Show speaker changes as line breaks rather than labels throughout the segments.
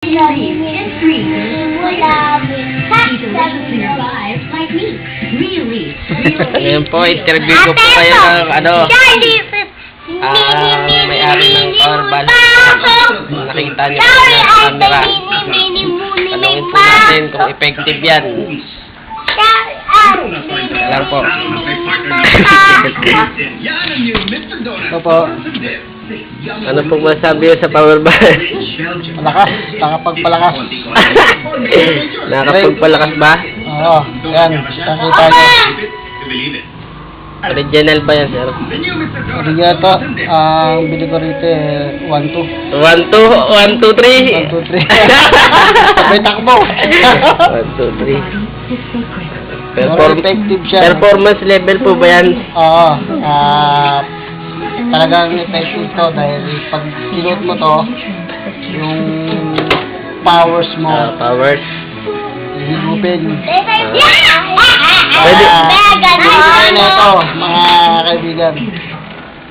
and freezers like eat deliciously revived like me. Really.
Ngayon po, interview ko po kayo ng may-ari ng power balance. Nakikita niyo po sa camera. Tanungin po natin kung effective yan. Lang po.
Opo.
Ano pong masabi sa power balance?
Malakas. Nakapagpalakas.
Nakapagpalakas ba?
Oo. Yan. Nakita nyo.
Original ba yan, sir?
Original to. Ang bili ko rito 1, 2.
1, 2, 3.
1, 2, 3. Sabay takbo.
1, 2, 3.
Effective siya.
Performance level po ba yan?
Oo. Talagang effective to dahil pag sinuot mo to, yung powers mo,
Powers.
hihupin.
Pwede.
Bibigay na ito, mga kaibigan.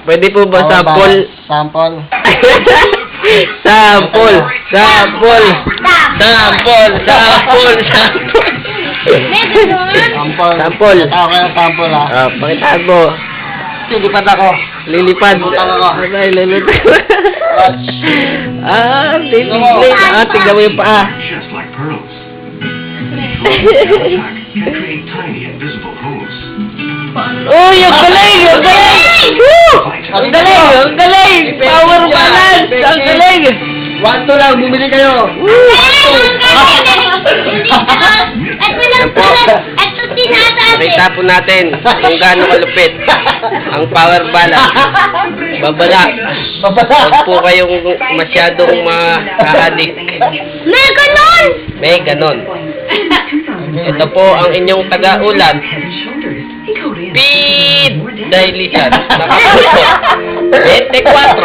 Pwede po ba sample?
Sample.
Sample. Sample. Sample. Sample.
Sample.
Sample.
Tao kayo sample ha.
Pakitaan mo.
Lilipad ako.
Lilipad.
Lilipad ako.
Ay, lilipad. Lilipad. Tignan mo yung paa.
Just like pearls. You create tiny invisible holes.
Uy, ang galing! Ang galing! Woo! Ang galing! Ang galing! Power balance! Ang galing!
1, 2 lang, bumili kayo.
Pakita po natin kung gaano kalupit ang power balance. Babala. Huwag po kayong masyadong ma-addict.
May ganon!
May ganon. Ito po ang inyong taga-ulan. Speed Dilution. Nakapuso. 24.